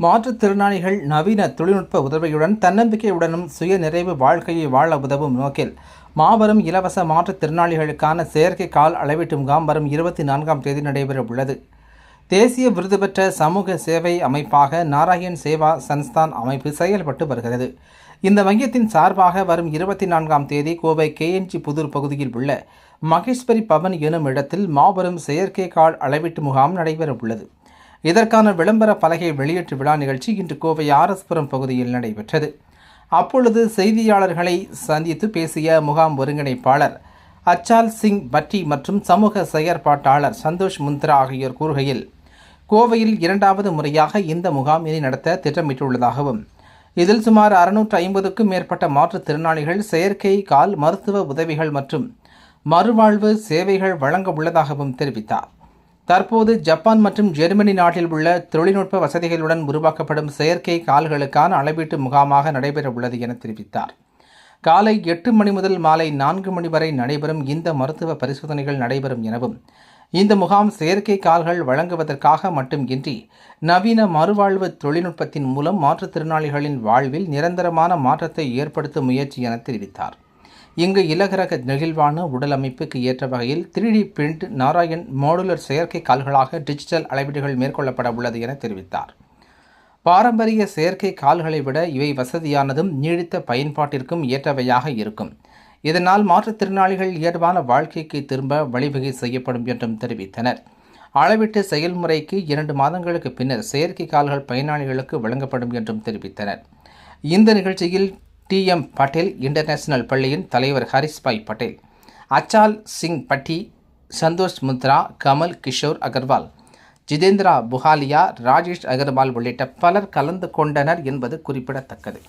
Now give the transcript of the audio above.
மாற்றுத்திறனாளிகள் நவீன தொழில்நுட்ப உதவியுடன் தன்னம்பிக்கையுடனும் சுய நிறைவு வாழ்க்கையை வாழ உதவும் நோக்கில் மாபெரும் இலவச மாற்றுத்திறனாளிகளுக்கான செயற்கை கால் அளவீட்டு முகாம் வரும் 24ஆம் தேதி நடைபெற உள்ளது. தேசிய விருது பெற்ற சமூக சேவை அமைப்பாக நாராயண் சேவா சன்ஸ்தான் அமைப்பு செயல்பட்டு வருகிறது. இந்த மையத்தின் சார்பாக வரும் 24ஆம் தேதி கோவை KNG புதூர் பகுதியில் உள்ள மகேஸ்வரி பவன் எனும் இடத்தில் மாபெரும் செயற்கை கால் அளவீட்டு முகாம் நடைபெற உள்ளது. இதற்கான விளம்பர பலகை வெளியீட்டு விழா நிகழ்ச்சி இன்று கோவை RS-புரம் பகுதியில் நடைபெற்றது. அப்பொழுது செய்தியாளர்களை சந்தித்து பேசிய முகாம் ஒருங்கிணைப்பாளர் அச்சால் சிங் பட்டி மற்றும் சமூக செயற்பாட்டாளர் சந்தோஷ் முந்த்ரா ஆகியோர் கூறுகையில், கோவையில் 2வது முறையாக இந்த முகாம் இனி நடத்த திட்டமிட்டுள்ளதாகவும், இதில் சுமார் 650க்கும் மேற்பட்ட மாற்றுத்திறனாளிகள் செயற்கை கால் மருத்துவ உதவிகள் மற்றும் மறுவாழ்வு சேவைகள் வழங்க உள்ளதாகவும் தெரிவித்தார். தற்போது ஜப்பான் மற்றும் ஜெர்மனி நாட்டில் உள்ள தொழில்நுட்ப வசதிகளுடன் உருவாக்கப்படும் செயற்கை கால்களுக்கான அளவீட்டு முகாமாக நடைபெற உள்ளது என தெரிவித்தார். காலை 8 மணி முதல் மாலை 4 மணி வரை நடைபெறும் இந்த மருத்துவ பரிசோதனைகள் நடைபெறும் எனவும், இந்த முகாம் செயற்கை கால்கள் வழங்குவதற்காக மட்டுமின்றி நவீன மறுவாழ்வு தொழில்நுட்பத்தின் மூலம் மாற்றுத்திறனாளிகளின் வாழ்வில் நிரந்தரமான மாற்றத்தை ஏற்படுத்தும் முயற்சி என தெரிவித்தார். இங்கு இலகுரக நெகிழ்வான உடல் அமைப்புக்கு ஏற்ற வகையில் 3D பிரிண்ட் நாராயண் மாடுலர் செயற்கை கால்களாக டிஜிட்டல் அளவீடுகள் மேற்கொள்ளப்பட உள்ளது என தெரிவித்தார். பாரம்பரிய செயற்கை கால்களை விட இவை வசதியானதும் நீடித்த பயன்பாட்டிற்கும் ஏற்றவையாக இருக்கும். இதனால் மாற்றுத்திறனாளிகள் இயல்பான வாழ்க்கைக்கு திரும்ப வழிவகை செய்யப்படும் என்றும் தெரிவித்தனர். அளவீட்டு செயல்முறைக்கு 2 மாதங்களுக்கு பின்னர் செயற்கை கால்கள் பயனாளிகளுக்கு வழங்கப்படும் என்றும் தெரிவித்தனர். இந்த நிகழ்ச்சியில் TM பட்டேல் இன்டர்நேஷனல் பள்ளியின் தலைவர் ஹரிஸ்பாய் பட்டேல், அச்சால் சிங் பட்டி, சந்தோஷ் முந்த்ரா, கமல் கிஷோர் அகர்வால், ஜிதேந்திரா புகாலியா, ராஜேஷ் அகர்வால் உள்ளிட்ட பலர் கலந்து கொண்டனர் என்பது குறிப்பிடத்தக்கது.